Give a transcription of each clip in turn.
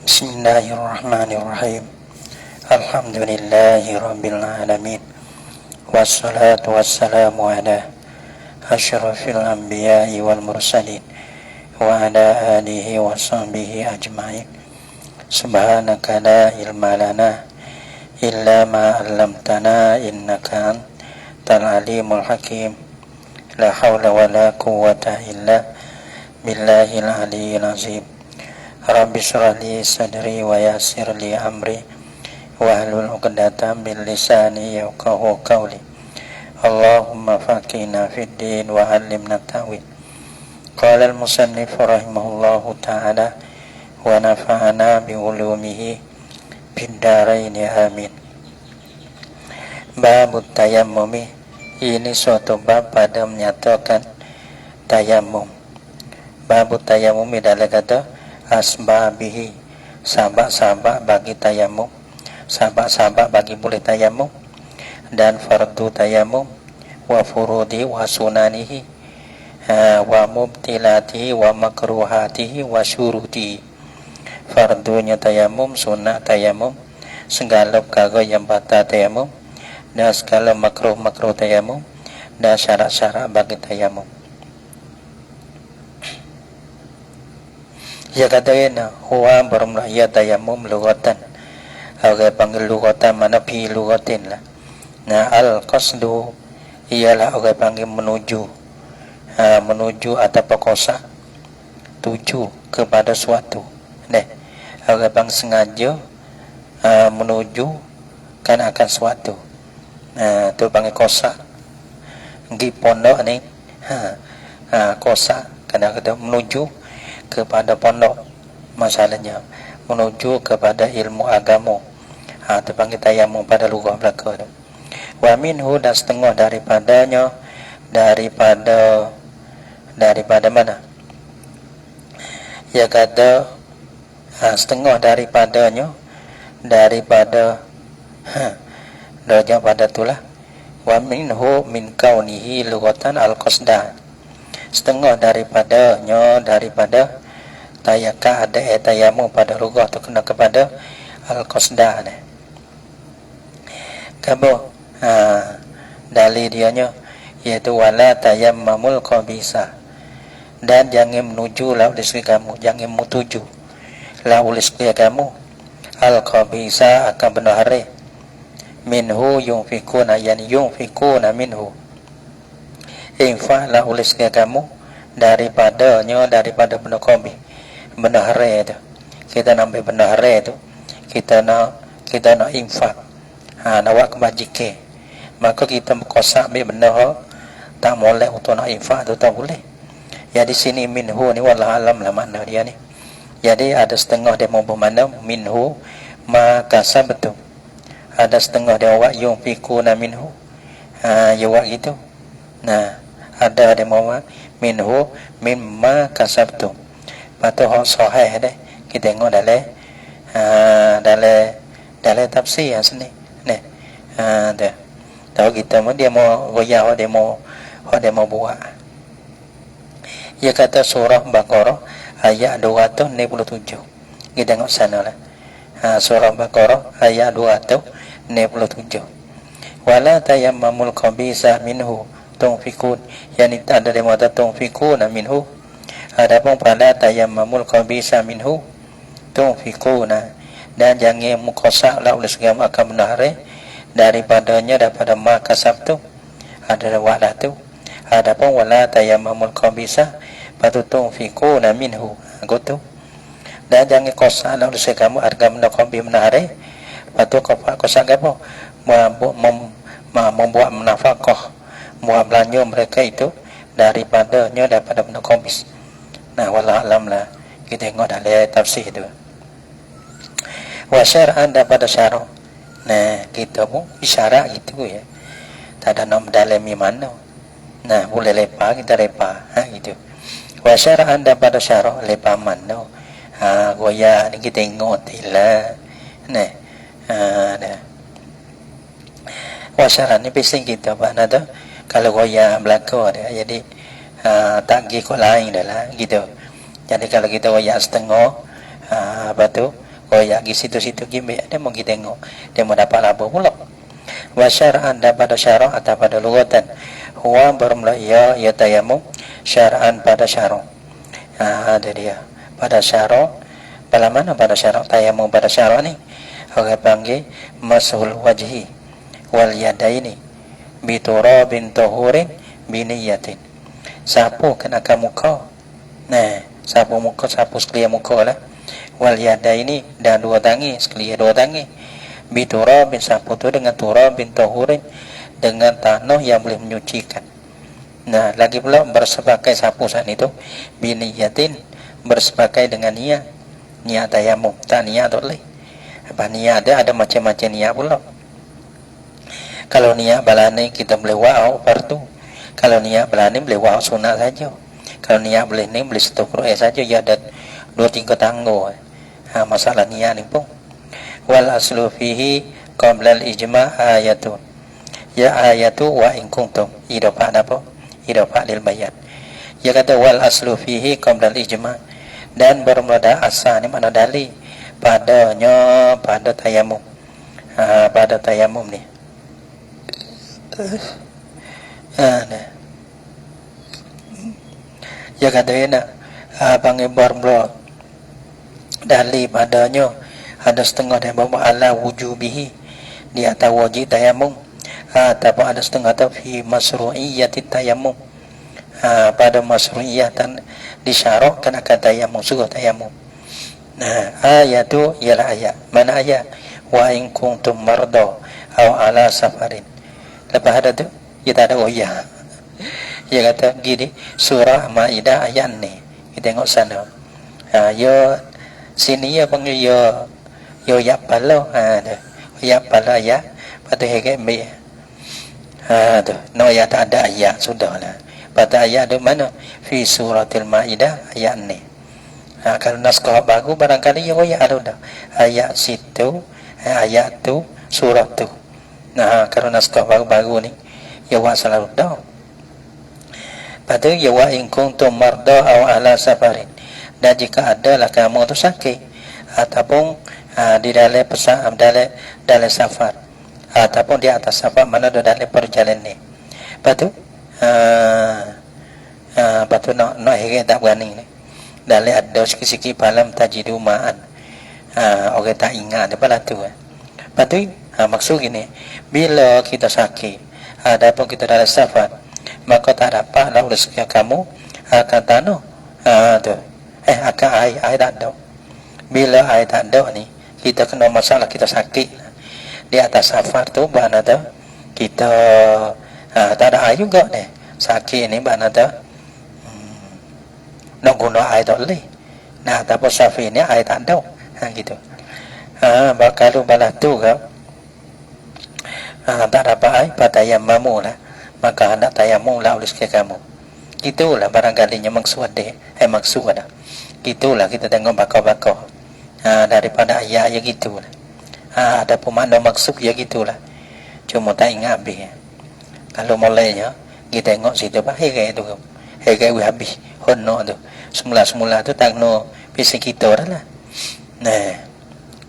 Bismillahirrahmanirrahim. Alhamdulillahi rabbil alamin. Wassalatu wassalamu ala asyrafil anbiya'i wal mursalin wa ala alihi wa sahbihi ajma'in. Subhanaka la ilma lana illa ma 'allamtana innaka antal alimul hakim. La haula wa la quwwata illa billahil aliyyil azim. Rabbi shrah li sadri wa yassir li amri wahlul 'uqdatam min lisani yafqahu qawli. Allahumma faqihna fid din wa 'allimna ta'wil. Qala al-musannif rahimahullahu ta'ala wa nafa'ana bi ulumihi fid dharain amin. Babut tayammumi, ini suatu bab pada menyatakan tayammum. Babut tayammumi adalah kata asbabihi, sabab-sabab bagi tayamum, sabab-sabab bagi boleh tayamum, dan fardu tayamum, wa furudi wa sunanihi, wa mubtilatihi wa makruhatihi wa syurutihi. Fardunya tayamum, sunnah tayamum, segala perkara yang batal tayamum, dan segala makruh tayamum, dan syarat-syarat bagi tayamum. Ya katanya huwa bermula ya tayamum lughatan. Orang panggil lughatan mana fi lughatin lah. Nah al-qasdu ialah orang panggil menuju. Menuju atau kosa, tuju kepada suatu. Nah, orang panggil sengaja menuju kan akan suatu. Tu panggil kosa. Di pondok ni kosa kadang-kadang menuju kepada pondok, masalahnya menuju kepada ilmu agama. Itu panggil tayamum pada lughah belaka tu. Wa minhu, dan setengah daripadanya, daripada mana? Ya kata setengah daripadanya, daripada darjah pada itulah. Wa minhu min kaunihi lughatan al-qasdan, setengah daripadanya, daripada tayaka ada tayammum pada lughah tu kena kepada al-qasda ni. Kabo dalil dianya iaitu wala tayammamul khabisa, dan jangan menuju la ulis kamu, jangan menuju la ulis kamu al-khabisa akan benar minhu yunfikuna, yani yunfikuna minhu infa'lah oleh kamu daripadanya, daripada benda khabith, benda haram itu. Kita nak ambil benda haram itu, kita nak infak, nak buat kebajikan, maka kita berkosak ambil benda tak boleh untuk nak infak tu, tak boleh. Ya di sini minhu ni wallahu alam lah makna dia ni. Jadi ada setengah dia mau bermakna minhu ma kasabtu, ada setengah dia awak yunfikuna minhu, ya awak gitu. Nah, ada dia mau minhu mimma kasabtum. Patut hak sahih deh. Kita tengok dalam tafsir yang sini. Nah, dah. Tahu kita dia mau goyah, dia mau buat. Ia kata surah Baqarah ayat 267. Kita tengok sana lah. Surah Baqarah ayat 267. Wala tayammamul khabisa minhu tunfikun, yani ada demo tunfikuna minhu. Adapun pada tayammamul khabisa minhu tunfikuna, dan jangan mukosak la oleh segala akan benar daripadanya, daripada makasab tu ada wadah tu. Adapun wala tayammamul khabisa patu tunfikuna minhu gitu, dan jangan kosak la oleh segala akan benar khabis benar patu kosak apa membuat menafkah, buat belanja mereka itu daripada benda khabis. Nah wallahu alam lah, kita tengok dalam tafsir itu. Wa syar'an, daripada syara'. Nah kita pun isyarat gitu ya, tak ada nak mendalami mana. Nah boleh lepas kita lepas gitu. Wa syar'an, daripada syara' lepas mana. Goya ni kita tengok tilah. Nah dah. Wa syar'an ni bising kita apa tu. Kalau goyah belakang dia, jadi tak pergi kot lain dah lah gitu. Jadi kalau kita goyah setengah, apa tu Koyak di situ-situ gimbe dia mau kita tengok, dia mau dapat laba pula. Wa syar'an pada syara' atau pada lugatan. Huwa bermula ya tayamum syar'an pada syara'. Ada dia pada syara'. Pada mana pada syara' tayamum pada syara' ni? Orang panggil mashul wajhi wal yadaini bi turabin tahurin bi niyatin. Sapu kenakan muka. Nah, sapu muka, sapu sekalian muka lah. Wal yadaini dan dua tangan, sekalian dua tangan. Bi turabin, sapu tu dengan turabin tahurin, dengan tanah yang boleh menyucikan. Nah, lagi pula bersepakai sapu saat itu bi niyatin, bersepakai dengan niat. Niat tayamum, tak niat tak boleh. Apa niat ada macam-macam niat pula. Kalau niat balani kita boleh wa'au fardu. Kalau niat balani boleh wa'au sunat saja. Kalau niat boleh ni boleh satu Quran saja, ya ada 2-3 tangguh. Masalah niat ni pun. Wal aslu fihi qabla al-ijma' ayatu. Ya ayatu wa in kuntum. Idafah apa? Idafah lil bayan. Dia kata wal aslu fihi qabla al-ijma'. Dan bermula asal ni mana dalil padanya pada tayamum. Pada tayamum ni. Ya kata enak panggil bermula dalil padanya ada setengah yang bawa ala wujubihi di atas wajib tayamum, ataupun ada setengah tu fi masru'iyyati tayamum, pada masru'iyatan disyarakkan akan tayamum, suruh tayamum. Nah, ayat tu ialah ayat. Mana ayat? Wa in kuntum marda aw ala safarin. Lepas ada tu kita ada ayat. Dia kata gini, surah Maidah ayat ni. Kita tengok sana. Ya sini ya panggil ya pala. Ya pala ya. Patut heget be. Tu. No ya tak ada ayat sudahlah. Patut ayat tu mana? Fi suratil Maidah ayat ni. Kalau naskah baru barangkali ya ayat ada dah. Ayat situ, ayat tu, surah tu. Nah, kalau naskah baru ni ya wa selalu dah. Pada ya wa in kuntum marda aw ala safarin. Dan jika adalah kamu tu sakit ataupun di dalam dalam safar ataupun di atas safar, mana ada dalam perjalanan ni. Patu patu nak heret tak berani ni. Dalam ada sikit-sikit palam tajidu ma'an. Orang tak ingat depan tu. Patu maksud gini, bila kita sakit ataupun kita dalam safar, maka tak dapat lah rezeki kamu akan tanah tu akan air tak ada. Bila air tak ada ni, kita kena masalah, kita sakit di atas safar tu, mana tu kita tak ada air juga ni, sakit ni mana tu nak guna air tak boleh. Nah, tapi safar ni air tak ada gitu. Kalau balas tu kan tak dapat air, patayam mamu lah, maka hendak tayamum lah oleh sekalian kamu. Itulah barangkalinya maksud dia. Maksud dah. Itulah kita tengok bakar-bakar. Daripada ayat ya gitulah. Ada pun makna maksud ya gitulah. Cuma tak ingat habis. Kalau mulainya kita tengok situ bah herai tu. Herai we habis. Hono tu. Semula-semula tu tak no pisang kita dah lah. Nah,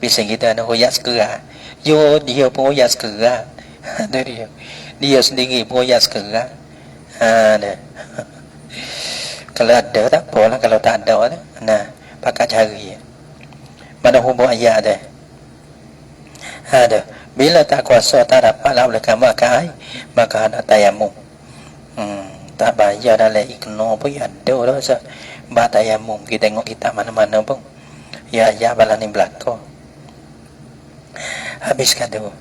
pisang kita nak hoyak segera. Yo dia pun hoyak segera. Dia. Dia sendiri boya sekarang. Kalau ada tak apalah, kalau tak ada dah. Nah, pakai cari. Mana hubung ayat dah. Ada. Bila tak kuasa tak dapatlah oleh kamu akan air, maka ada tayamum. Tak bayar dalam ikno pun ada dah. Bah tayamum kita tengok kita mana-mana pun. Ya balas ni belakang. Habiskan tu.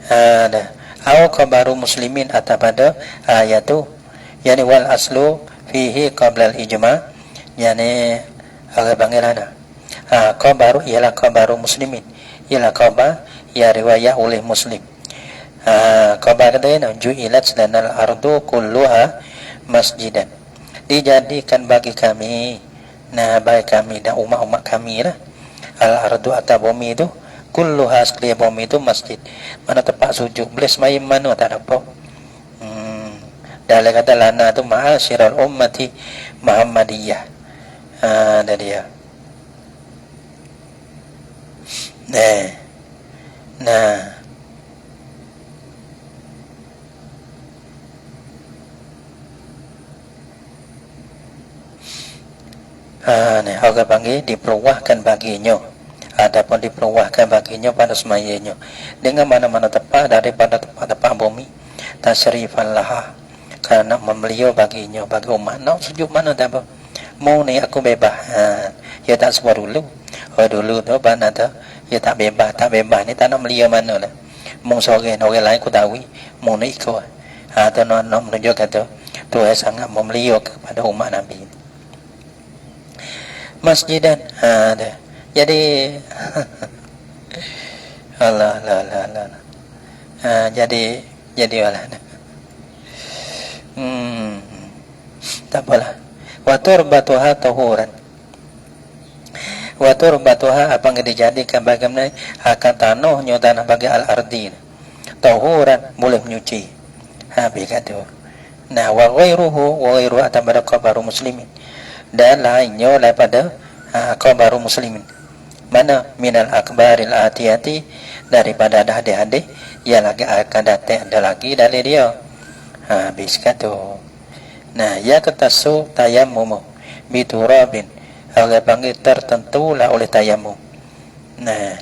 Ada. Au khabaru muslimin atau pada ayat tu, yani wal aslu fihi qabla al-ijma', yani apa panggilan khabaru ialah khabaru muslimin, ialah khabar ya riwayat oleh muslim. Khabar dia ju'ilat lanal ardu kulluha masjidan, dijadikan bagi kami, bagi kami dan umat-umat kami lah, al ardu atau bumi itu kulluha sekalian bumi itu masjid, mana tempat sujud, boleh semayang mana tak apa. Dalam kata lana tu ma'asyiral ummati Muhammadiyah. Dia Nah, nah, nah, orang panggil diperluahkan baginya. Adapun diperluahkan baginya pada semayanya dengan mana-mana tempat daripada tempat-tempat bumi tasrifan laha, karena membeliau baginya bagi umat. Nak sujud mana tak apa, mau ni aku bebas. Ya tak semua dulu. Dulu tu mana tu ya tak bebas ni tak nak belia mana lah. Mau sore orang lain aku tahu, mau ni ikut. Tu nak menunjukkan tu sangat membeliau kepada umat Nabi. Masjidan, jadi Allah. Jadi Allah. Tak apalah. Wa turbatuha tahuran. Wa turbatuha apa yang dijadikan bagaimana akan tanahnya tanah bagi al-ardin. Tahuran boleh menyuci. Habis kata. Nah, wa ghairuhu atamada qabaru muslimin. Dan lainnya daripada qabaru muslimin. Mana minal akbaril atiyati, daripada ada hadis-hadis yang lagi akan datang, ada lagi dari dia. Habis kata. Nah, ya kata su tayammum biturabin, orang panggil tertentulah oleh tayammum. Nah,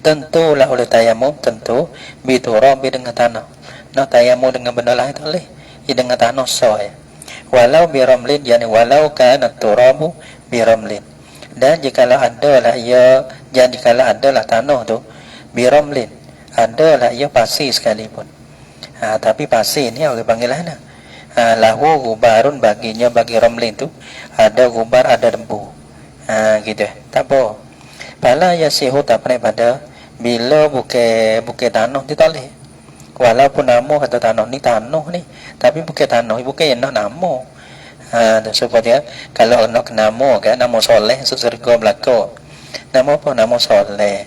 tentulah oleh tayammum, tentu biturabi dengan tanah. Nak tayammum dengan benda lain tak boleh, ia dengan tanah sah. Walau biramlin, yani walau kana turabu biramlin. Dan jikalau adalah ia, dan jikalau adalah tanah tu biramlin, adalah ia pasir sekalipun. Tapi pasir ni orang panggil mana? Lahu gubarun, baginya bagi ramlin tu ada gubar, ada debu. Gitu. Tak apa. Pala yasihu tak pernah pada bila bukan tanah tu tak boleh. Walaupun nama kata tanah ni, tapi bukan tanah, bukan yang nak nama. Supaya kalau nak nama kan, nama soleh surga belaka. Nama apa? Nama soleh.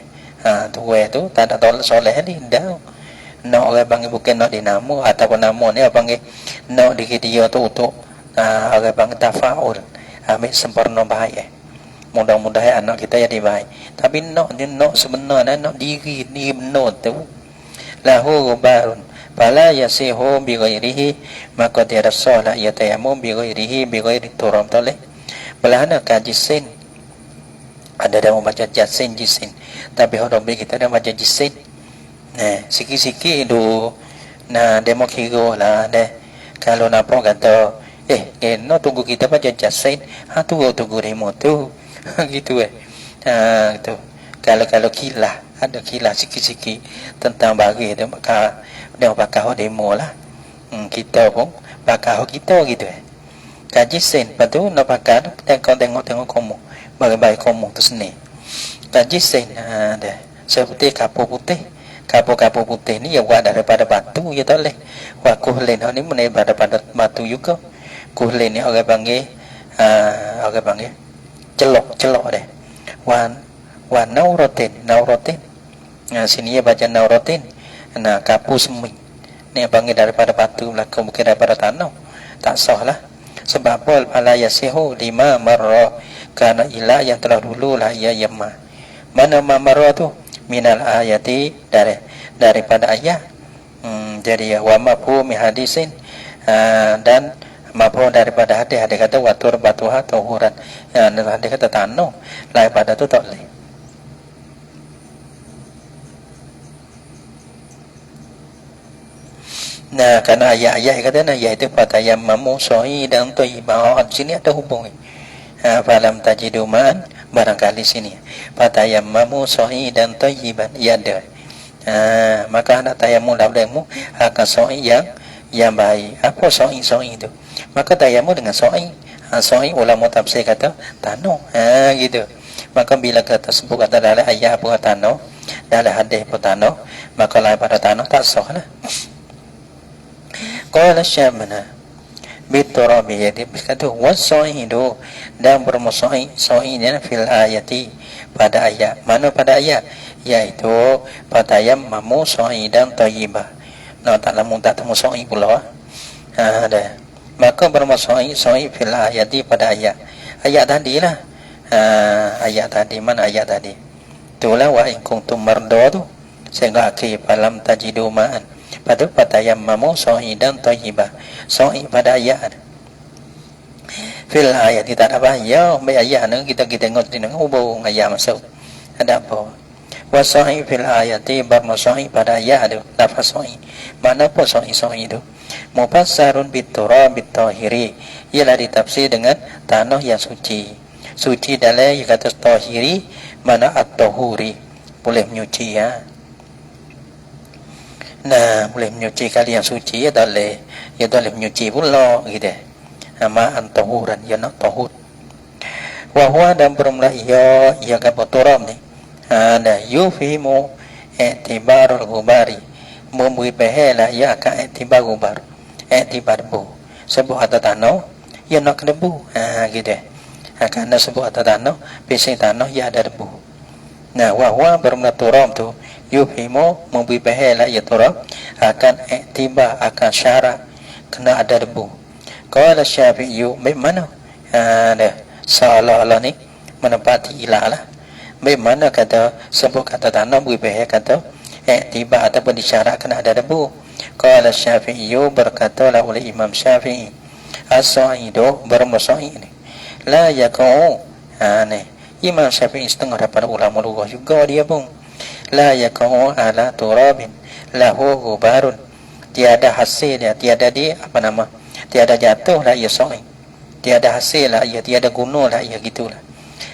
Tu tak ada tolak soleh ni dah. Nak orang panggil bukan nak dinamo, ataupun nama ni orang panggil nak dia tu untuk orang panggil tafaul, ambil sempurna baik. Mudah-mudahan anak kita jadi baik. Tapi nak sebenarnya nak diri ni benar tu. Lahu gubarun fala yasihu bi ghairihi, maka tiada sah ia tayammum bi ghairihi, bi ghairi turab toleh. Belahana kajisin, ada yang membaca jisin, tapi orang kita ada baca jisin. Nah, sikit-sikit tu. Nah, demo kira lah deh. Kalau nampak kata, no tunggu kita baca jisin, tunggu demo tu. Gitu tu. Kalau kilah, ada kilah sikit-sikit tentang bagi tu, maka dia bakal demo lah. Kita pun bakal kita gitu. Kaji sen, lepas tu nak bakal tengok kamu, baik-baik kamu tu seni. Kaji sen, seperti kapur putih ni ya buat daripada batu, ya tak boleh. Wah, kuhlin ni mana daripada batu juga. Kuhlin ni orang panggil celok deh. Wa nauratin. Sini ya baca nauratin. Nah, kapu semi. Ni panggil daripada batu belakang, bukan daripada tanah. Tak sah lah. Sebab apa? Ala yasihu lima marra, karena ilah yang telah dulu lah ia yamma. Mana marra tu? Minal ayati, daripada ayat. Jadi wa mafhum hadisin, dan mafhum daripada hadis kata watur batuha tahuran. Hadis kata tanah daripada tu tak boleh. Nah, karena ayat-ayat kata ayat itu fatayammamu shahidan thayyiban. Sini ada hubungan. Falam tajidu man, barangkali sini fatayammamu shahidan thayyiban, ya ada. Maka nak tayammum dalammu akan sahih yang baik. Apa sahih itu? Maka tayammum dengan sahih. Sahih ulama tafsir kata tanah. Gitu. Maka bila kata sebut kata dalam ayat apa tanah, dalam hadis apa tanah, maka lain pada tanah tak sah lah. Qala syamana biturabi, jadi berkata wasahidu, dan bermusahih sahihnya fil ayati, pada ayat. Mana pada ayat? Yaitu fatayammamu sahidan thayyibah. Tak lamun tak temu sahih pula. Ada. Maka bermusahih sahih fil ayati, pada ayat. Ayat tadi lah. Ayat tadi, mana ayat tadi? Itulah wa in kuntum marda tu. Sehingga akhir falam tajidu ma'an. Lepas tu fatayammamu sa'idan thayyibah. Sa'i pada ayat. Fil ayat kita ada apa? Ya, baik ayat ni kita tengok di nang hubung ayat masuk. Ada apa? Wa sa'i fil ayati barmasa'i pada ayat tu. Lafaz sa'i. Mana apa sa'i itu? Mufassarun biturab bitahiri. Ialah ditafsir dengan tanah yang suci. Suci dalam yang kata tahiri mana at-tahuri. Boleh menyuci ya. Nah, boleh menyuci kali yang suci ya boleh. Ya boleh menyuci pula gitu. Nama antahuran ya nak tahur. Wa huwa dan bermula ya kata turab ni. Ada yufimu i'tibarul ghubari. Memberi pahala ya akan i'tibar ghubar. I'tibar bu. Sebuah atas tanah ya nak debu. Gitu. Kerana sebuah atas tanah, bising tanah ya ada debu. Nah, wa huwa bermula turab tu yufimu memberi pahala ya turab akan i'tibar akan syarat kena ada debu. Qala Syafi'i bagaimana? Seolah-olah ni menepati ilah lah. Bagaimana kata sebut kata tanah beri pahala kata tiba ataupun disyaratkan ada debu. Qala Syafi'i berkatalah oleh Imam Syafi'i as-sa'idu bermusa'i ni la yakau. Ni Imam Syafi'i setengah daripada ulama lughah juga dia pun. La yakau ala turabin lahu ghubarun. Tiada hasil dia, tiada dia apa nama? Tiada jatuh lah ia sa'i. Tiada hasil lah ia, tiada guna lah ia gitulah.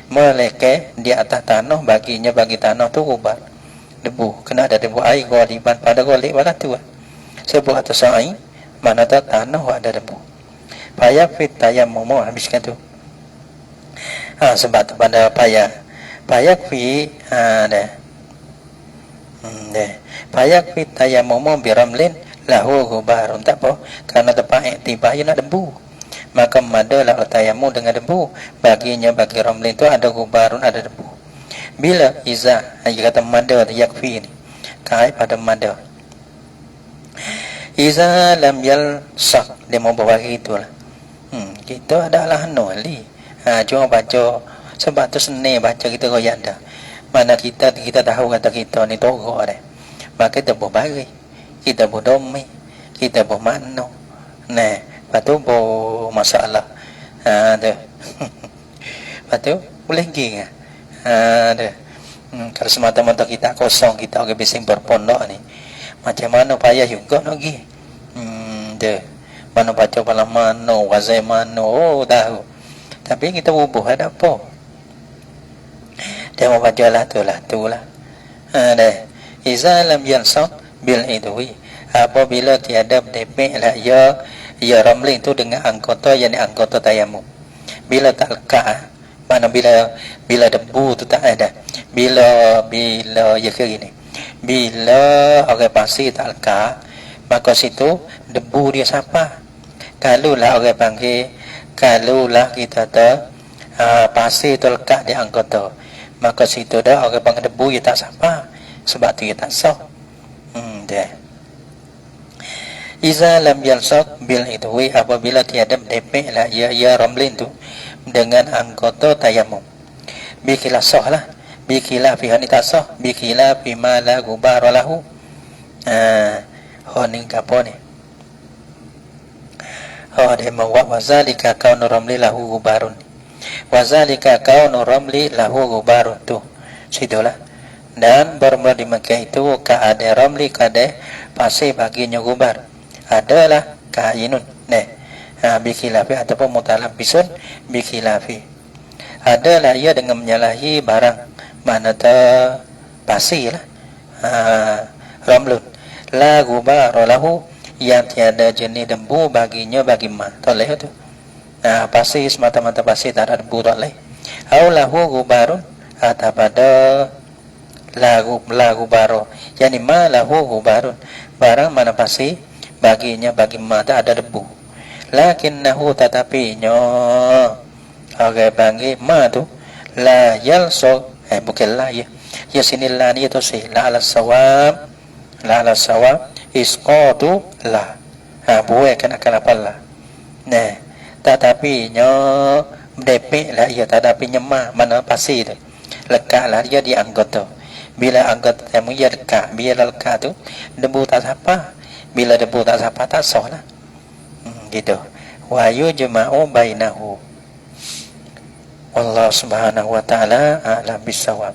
Melainkan di atas tanah baginya bagi tanah tu ghubar. Debu, kena ada debu air ghaliban pada golek wala tu. Sebab atas sa'i mana tak tanah ada debu. Payah fit tayammum habiskan tu. Sebab tu pada payah fi dah. Payah fit tayammum biramlin lahu ghubarun. Tak apa, kerana tempat iktibar nak debu, maka madalah tayammum dengan debu. Baginya bagi ramlin tu ada ghubarun, ada debu. Bila iza kata mada yakfi ni kait pada mada. Iza lam yalsaq, dia mau bawa itulah. Kita adalah noli. Cuma baca sebab tu seni baca kita royak dah. Mana kita tahu kata kita ni togok dah. Maka kita berbagi, kita berdomi, kita bermakna. Nah, lepas tu masalah. Tu. Lepas tu boleh pergi. Kalau semata-mata kita kosong, kita orang bising berpondok ni, macam mana payah juga nak pergi. Mana baca malam mana, wazai mana, tahu. Tapi kita bubuh ada apa? Dia mau baca lah tu lah. Iza lam yansaq bil idwi. Apabila tiada depek lah ya ramling tu dengan anggota yang anggota tayammum. Bila tak lekat, mana bila debu tu tak ada. Bila ya ke gini. Bila orang pasir tak lekat, maka situ debu dia siapa? Kalulah orang panggil, kalulah kita pasir tu lekat di anggota, maka situ dah orang panggil debu dia tak siapa. Sebab tu dia tak sah. Dia. Iza lam yalsaq bil idwi, apabila tiada depek lah ya ramlin tu dengan anggota tayammum. Bikilah sah lah. Bikilah fi hani tak sah. Bikilah fi ma la gubara lahu. Honing kapo ni. Dia mawak wazalika kaunu ramli lahu gubarun. Wazalika kaunu ramli lahu gubarun tu. Situlah. Dan bermula di Mekah itu keadaan ramli keadaan pasir baginya gubar adalah kainun bikhilafi ataupun mutalabbisun bikhilafi, adalah ia dengan menyalahi barang mana pasir lah, ramlun la gubar lahu, yang tiada jenis debu baginya bagi ma toleh tu. Pasir semata-mata pasir tak ada debu toleh. Au lahu gubarun atau pada lagu baro, yani ma lahu gubarun, barang mana pasir baginya bagi ma tak ada debu. Lakinnahu tetapinya orang panggil ma tu la yalso, bukan la ya sini la ni tu sih la ala sawab isqatu la, buai kena apa la. Tetapinya depek lah ya, tetapinya ma mana pasir tu lekat lah dia dianggot tu. Bila anggot temu dia lekat, bila lekat tu debu tak siapa, bila debu tak siapa tak sah lah. Gitu. Wa yujma'u bainahu. Allah Subhanahu wa taala a'lam bissawab.